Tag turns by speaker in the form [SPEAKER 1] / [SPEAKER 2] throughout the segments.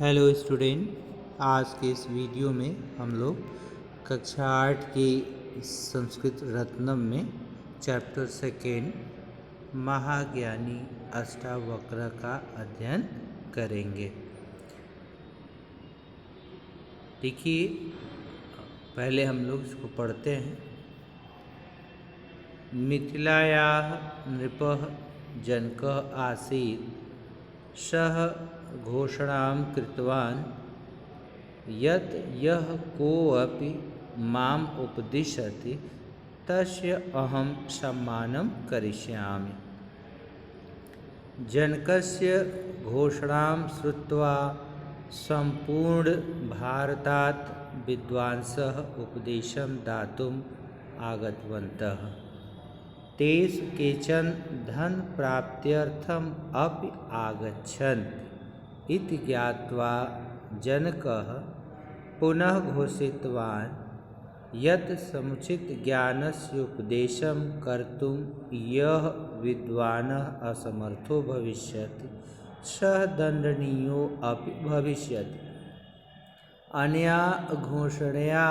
[SPEAKER 1] Hello student, आज के इस वीडियो में हम लोग कक्षा 8 के संस्कृत रत्नम में चैप्टर सेकेंड महाज्ञानी अष्टावक्र का अध्ययन करेंगे। देखिए, पहले हम लोग इसको पढ़ते हैं। मिथिलायाः नृपः जनकः आसीत्, सः घोषणां कृतवान् यत् यः कोऽपि माम् उपदिशति तस्य अहं सम्मानं करिष्यामि। जनकस्य घोषणां श्रुत्वा सम्पूर्णभारतात् विद्वांसः उपदेशं दातुम् आगतवन्तः। तेषु केचन धनप्राप्त्यर्थम् अपि आगच्छन्ति इति ज्ञात्वा जनकः पुनः घोषितवान् यत् समुचितज्ञानस्य उपदेशं कर्तुं यः विद्वानः असमर्थो भविष्यति सः दण्डनीयो अपि भविष्यति। अनया घोषणया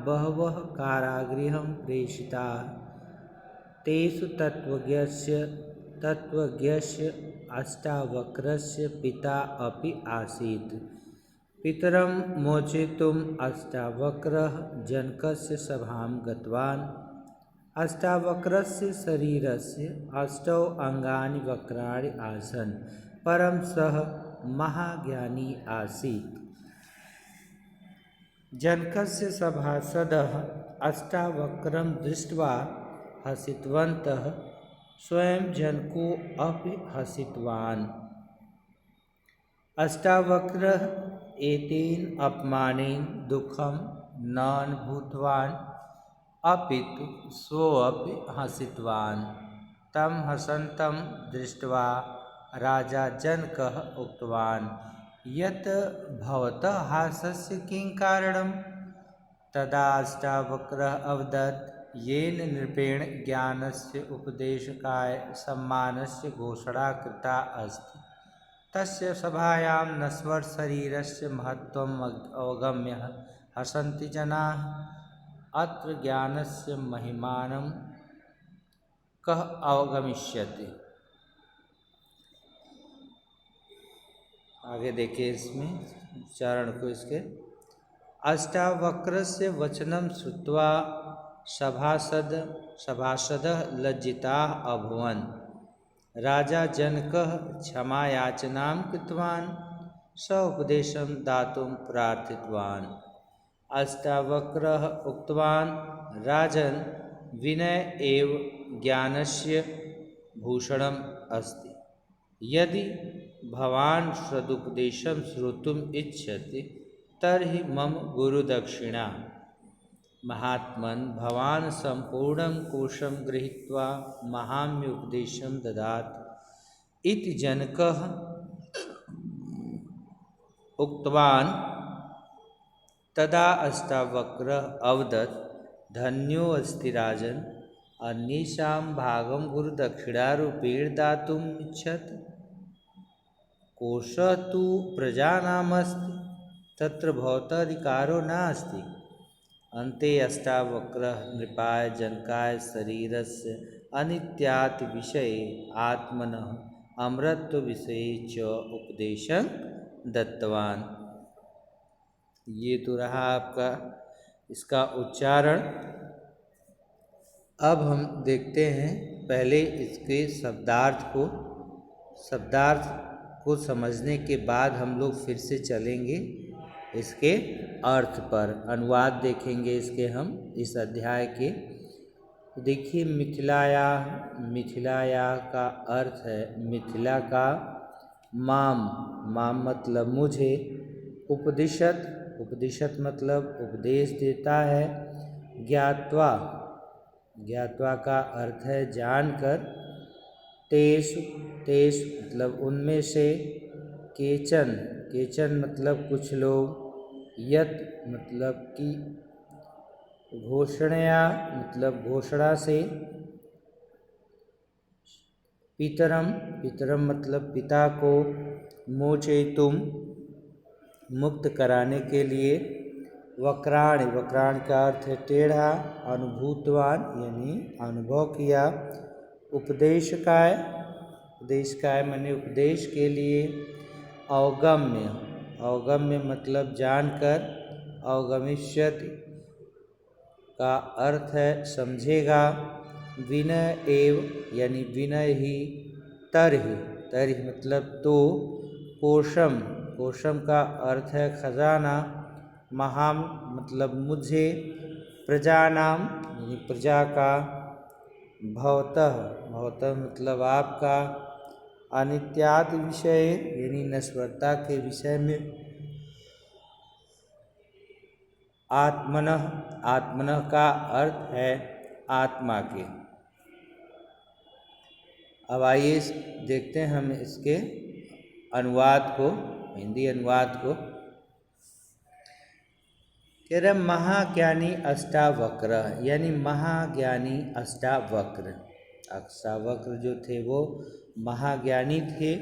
[SPEAKER 1] बहवः कारागृहं प्रेषिताः। तेषु तत्त्वज्ञस्य अष्टावक्रस्य पिता अपि आसीत्। पितरं मोचयितुम् अष्टावक्रः जनकस्य सभां गतवान्। अष्टावक्रस्य शरीरस्य 8 अङ्गानि वक्राणि आसन्, परं सः महाज्ञानी आसीत्। जनकस्य सभासदः अष्टावक्रं दृष्ट्वा हसितवन्तः। स्वयं जनको अपि हसितवान्। अष्टावक्रः एतेन अपमानेन दुःखं न अनुभूतवान्, अपितु सोऽपि हसितवान्। तं हसन्तं दृष्ट्वा राजा जनकः उक्तवान् यत् भवतः हासस्य किं कारणम्? तदा अष्टावक्रः अवदत् येन नृपेण ज्ञानस्य उपदेशकाय सम्मानस्य घोषणा कृता अस्ति तस्य सभायां नश्वरशरीरस्य महत्त्वम् अवगम्य हसन्ति जनाः। अत्र ज्ञानस्य महिमानं कः अवगमिष्यति? आगे देखिए इसमें उच्चारण को इसके। अष्टावक्रस्य वचनं श्रुत्वा सभासदः लज्जिताः अभवन्। राजा जनकः क्षमायाचनां कृतवान्। सः उपदेशं दातुं प्रार्थितवान्। अष्टावक्रः उक्तवान्, राजन्, विनय एव ज्ञानस्य भूषणम् अस्ति। यदि भवान् सदुपदेशं श्रोतुम् इच्छति तर्हि मम गुरुदक्षिणा। महात्मन् भवान् सम्पूर्णं कोशं गृहीत्वा महाम्युपदेशं ददातु इति जनकः उक्तवान्। तदा अष्टावक्रः अवदत्, धन्योऽस्ति राजन्, अन्येषां भागं गुरुदक्षिणारूपेण दातुम् इच्छति। कोशः तु प्रजानामस्ति, तत्र भवतः अधिकारो नास्ति। अन्ते अष्टावक्रः नृपाय जनकाय शरीरस्य अनित्यात्विषये आत्मनः अमरत्वविषये च उपदेशं दत्तवान्। ये तो रहा आपका इसका उच्चारण। अब हम देखते हैं, पहले इसके शब्दार्थ को समझने के बाद हम लोग फिर से चलेंगे इसके अर्थ पर। अनुवाद देखेंगे इसके हम इस अध्याय के। देखिए, मिथिलाया का अर्थ है मिथिला का माम मतलब मुझे। उपदिशत मतलब उपदेश देता है। ज्ञात्वा का अर्थ है जानकर। तेषु मतलब उनमें से। केचन मतलब कुछ लोग। यत् मतलब कि। घोषणया मतलब घोषणा से। पितरम मतलब पिता को। मोचयितुम मुक्त कराने के लिए वक्राण, वक्राण का अर्थ है टेढ़ा, अनुभूतवान यानी अनुभव किया, उपदेशकाय, उपदेशकाय माने उपदेश के लिए, अवगम्य, अवगम्य मतलब जानकर, अवगमिष्यति का अर्थ है समझेगा, विनय एव यानी विनय ही, तरहि, तरहि मतलब तो, कोशम, कोशम का अर्थ है खजाना, महाम मतलब मुझे, प्रजानाम यानी प्रजा का, भवतः, भवतः मतलब आपका, अनित्यात् विषय यानी नश्वरता के विषय में, आत्मनः, आत्मनः का अर्थ है आत्मा के। अब आइए देखते हैं हम इसके अनुवाद को, हिंदी अनुवाद को। कह रहे महाज्ञानी अष्टावक्र यानी महाज्ञानी अष्टावक्र, अष्टावक्र जो थे वो महाज्ञानी थे।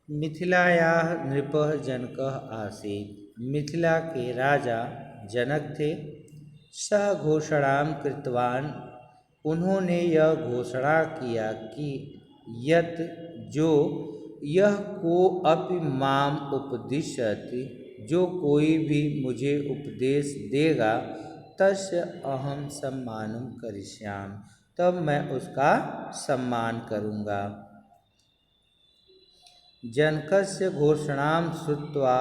[SPEAKER 1] मिथिलाया नृपः जनकः आसीत्, मिथिला के राजा जनक थे। सह घोषणाम कृतवान, उन्होंने यह घोषणा किया कि यत जो, यह को अपि माम उपदिशति, जो कोई भी मुझे उपदेश देगा, तस्य अहम सम्मानम करिष्यामि, तब मैं उसका सम्मान करूँगा। जनकस्य घोषणां श्रुत्वा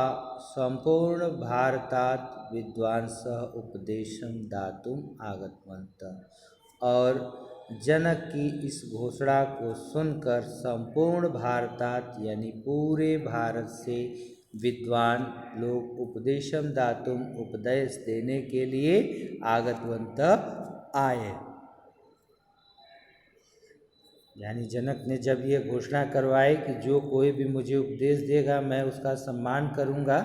[SPEAKER 1] संपूर्ण भारतात् विद्वांसः उपदेशं दातुम् आगतवन्तः, और जनक की इस घोषणा को सुनकर संपूर्ण भारतात् यानी पूरे भारत से विद्वान लोग उपदेशम दातुम उपदेश देने के लिए आगतवन्तः आए। यानी जनक ने जब ये घोषणा करवाई कि जो कोई भी मुझे उपदेश देगा मैं उसका सम्मान करूँगा,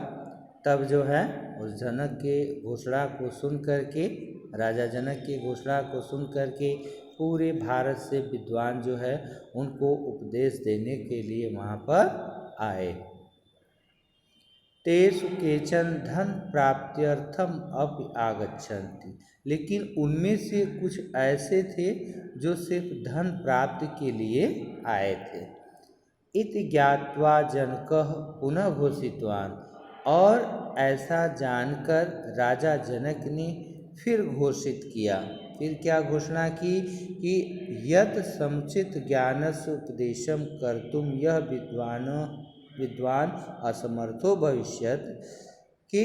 [SPEAKER 1] तब जो है उस जनक के घोषणा को सुन करके, राजा जनक की घोषणा को सुन करके पूरे भारत से विद्वान जो है उनको उपदेश देने के लिए वहाँ पर आए। तेषु केचन धन प्राप्त्यर्थम अपि आगच्छन्ति, लेकिन उनमें से कुछ ऐसे थे जो सिर्फ धन प्राप्ति के लिए आए थे। इति ज्ञात्वा जनकः पुनः घोषितवान, और ऐसा जानकर राजा जनक ने फिर घोषित किया। फिर क्या घोषणा की कि यत समुचित ज्ञानस्य उपदेशम कर्तुम यह विद्वान असमर्थो भविष्यत, कि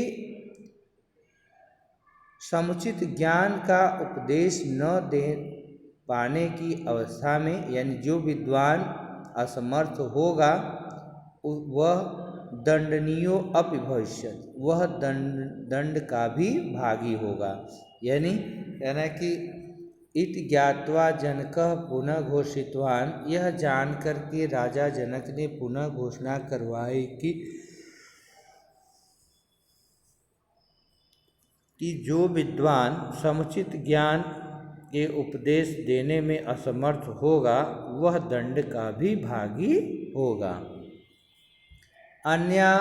[SPEAKER 1] समुचित ज्ञान का उपदेश न दे पाने की अवस्था में, यानी जो विद्वान असमर्थ होगा वह दंडनीयो अपि भविष्यत, वह दंड का भी भागी होगा। यानी कहना कि इत ज्ञात्वा जनकः पुनः घोषितवान, यह जान करके राजा जनक ने पुनः घोषणा करवाई कि जो विद्वान समुचित ज्ञान के उपदेश देने में असमर्थ होगा वह दंड का भी भागी होगा। अन्या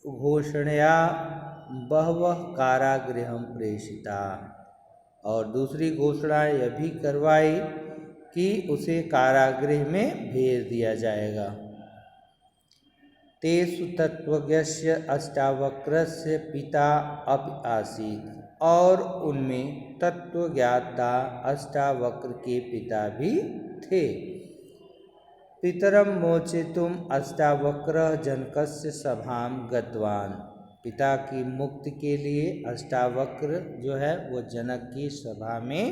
[SPEAKER 1] घोषणया बहवः कारागृहं प्रेषिता, और दूसरी घोषणा यह भी करवाई कि उसे कारागृह में भेज दिया जाएगा। तेषु तत्त्वज्ञस्य अष्टावक्रस्य पिता अपि आसीत्, और उनमें तत्वज्ञाता अष्टावक्र के पिता भी थे। पितरं मोचितुम् अष्टावक्रः जनकस्य सभां गतवान्, पिता की मुक्ति के लिए अष्टावक्र जो है वो जनक की सभा में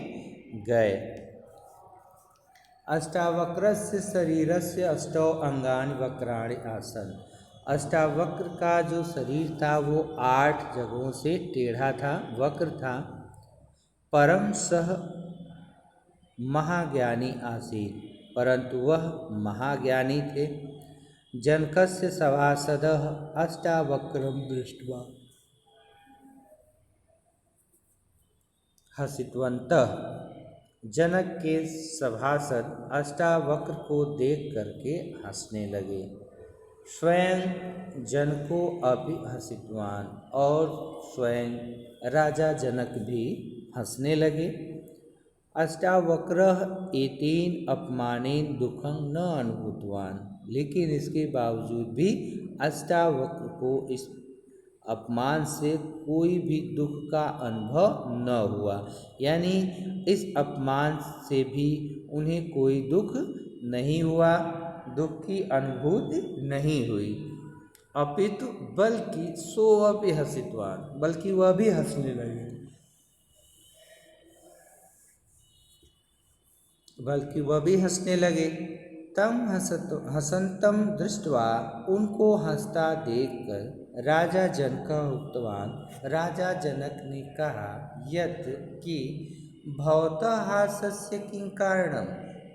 [SPEAKER 1] गए। अष्टावक्रस्य शरीरस्य अष्टौ अंगानि वक्राणि आसन्, अष्टावक्र का जो शरीर था वो 8 जगहों से टेढ़ा था, वक्र था। परम सह महाज्ञानी आसीत्, परंतु वह महाज्ञानी थे। जनकस्य सभासदः अष्टावक्रं दृष्ट्वा हसितवन्तः, जनक के सभासद अष्टावक्र को देख करके हंसने लगे। स्वयं जनको अपि हसितवान, और स्वयं राजा जनक भी हंसने लगे। अष्टावक्रः एतेन अपमानेन दुखं न अनुभूतवान, लेकिन इसके बावजूद भी अष्टावक्र को इस अपमान से कोई भी दुख का अनुभव न हुआ, यानी इस अपमान से भी उन्हें कोई दुख नहीं हुआ, दुख की अनुभूति नहीं हुई। अपितु बल्कि सोऽपि हसितवान, बल्कि वह भी हंसने लगे, तम हसंतम दृष्ट्वा, उनको हंसता देखकर राजा जनक उक्तवान, राजा जनक ने कहा, यत् कि भवतः हास्यस्य किं कारणम,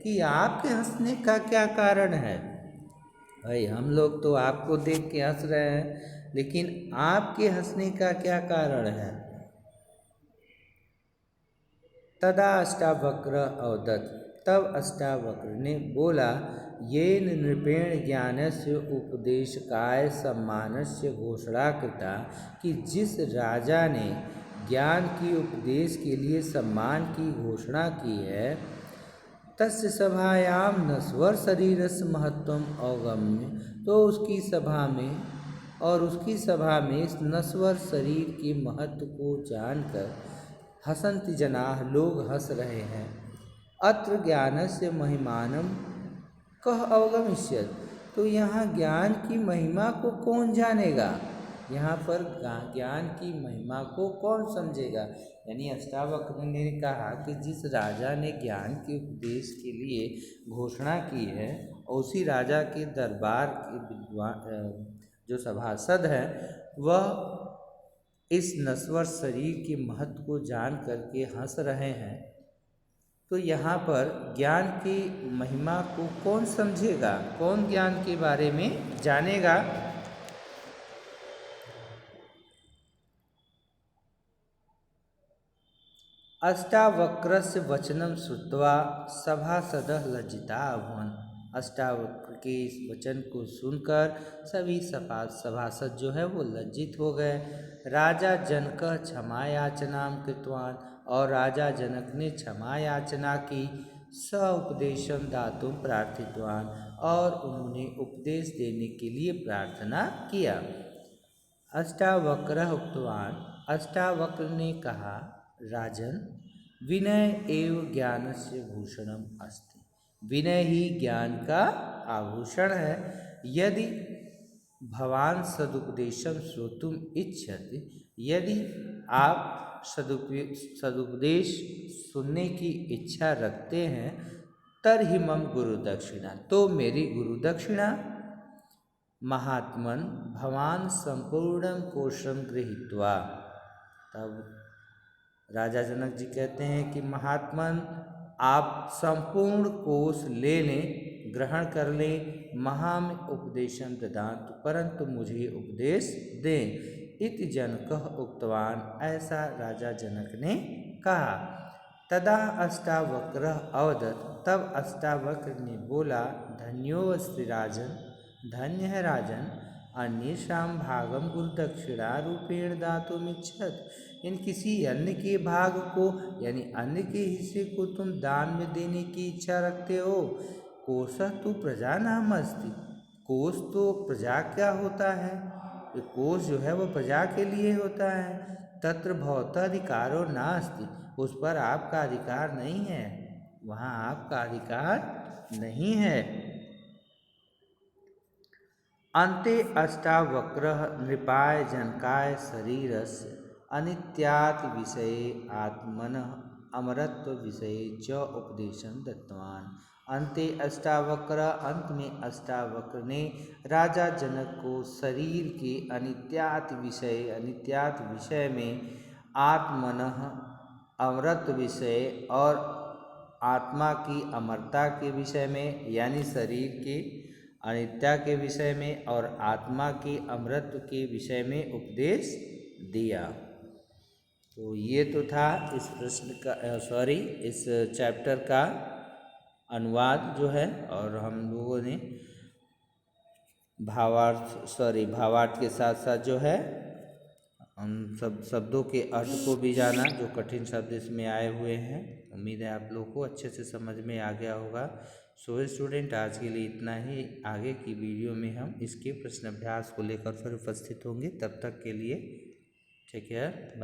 [SPEAKER 1] कि आपके हंसने का क्या कारण है। भाई हम लोग तो आपको देख के हंस रहे हैं, लेकिन आपके हंसने का क्या कारण है। तदा अष्टावक्र अवदत्, तब अष्टावक्र ने बोला, येन नृपेण ज्ञानस्य उपदेशकाय सम्मानस्य घोषणा कृता, कि जिस राजा ने ज्ञान की उपदेश के लिए सम्मान की घोषणा की है, तस्य सभायाम नश्वर शरीरस्य महत्वम अवगम्य, तो उसकी सभा में इस नश्वर शरीर के महत्व को जानकर हसन्ति जनाः, लोग हंस रहे हैं। अत्र ज्ञानस्य महिमानं कः अवगमिष्यत्, तो यहाँ ज्ञान की महिमा को कौन जानेगा, यहाँ पर ज्ञान की महिमा को कौन समझेगा। यानी अष्टावक्र ने कहा कि जिस राजा ने ज्ञान के उपदेश के लिए घोषणा की है, और उसी राजा के दरबार के विद्वान जो सभासद हैं, वह इस नश्वर शरीर के महत्व को जान करके हंस रहे हैं, तो यहाँ पर ज्ञान की महिमा को कौन समझेगा, कौन ज्ञान के बारे में जानेगा। अष्टावक्रस्य वचनं श्रुत्वा सभासदः लज्जिताः अभवन्, अष्टावक्र के इस वचन को सुनकर सभी सभासद जो है वो लज्जित हो गए। राजा जनक क्षमा याचना कृतवान, और राजा जनक ने क्षमा याचना की। स उपदेशं दातुं प्रार्थितवान, और उन्होंने उपदेश देने के लिए प्रार्थना किया। अष्टावक्रः उक्तवान, अष्टावक्र ने कहा, राजन विनय एव ज्ञानस्य भूषणम अस्ति, विनय ही ज्ञान का आभूषण है। यदि भवान सदुपदेशम श्रोतुम इच्छति, यदि आप सदुपदेश सुनने की इच्छा रखते हैं, तर्हि मम गुरु दक्षिणा, तो मेरी गुरु दक्षिणा। महात्मन भवान संपूर्ण कोशम गृहीत्वा, तब राजा जनक जी कहते हैं कि महात्मन आप संपूर्ण कोश ले लें, ग्रहण कर लें। महाम उपदेशम ददातु, परंतु मुझे उपदेश दें। इति जनकः उक्तवान, ऐसा राजा जनक ने कहा। तदा अष्टावक्रः अवदत्, तब अष्टावक्र ने बोला, धन्योऽस्ति राजन, धन्य है राजन, अन्येषां भागम गुरुदक्षिणा रूपेण दातुमिच्छत्, इन किसी अन्य के भाग को, यानी अन्य के हिस्से को तुम दान में देने की इच्छा रखते हो। कोशः तु प्रजा नाम अस्ति, कोश तो प्रजा क्या होता है, ये कोश जो है वो प्रजा के लिए होता है। तत्र भवतः अधिकारो नास्ति, उस पर आपका अधिकार नहीं है, वहाँ आपका अधिकार नहीं है। अन्ते अष्टावक्रः नृपाय जनकाय शरीरस्य अनित्यात् विषये आत्मनः अमरत्व विषये च उपदेशं दत्तवान। अन्ते अष्टावक्र, अंत में अष्टावक्र ने राजा जनक को शरीर के अनित्यात् विषय में आत्मनः अमरत्व विषय और आत्मा की अमरता के विषय में, यानी शरीर के अनित्या के विषय में और आत्मा के अमरत्व के विषय में उपदेश दिया। तो ये तो था इस प्रश्न का इस चैप्टर का अनुवाद जो है, और हम लोगों ने भावार्थ के साथ साथ जो है हम सब शब्दों के अर्थ को भी जाना, जो कठिन शब्द इसमें आए हुए हैं। उम्मीद है आप लोग को अच्छे से समझ में आ गया होगा। सो स्टूडेंट, आज के लिए इतना ही। आगे की वीडियो में हम इसके प्रश्न अभ्यास को लेकर फिर उपस्थित होंगे। तब तक के लिए टेक केयर, बाय।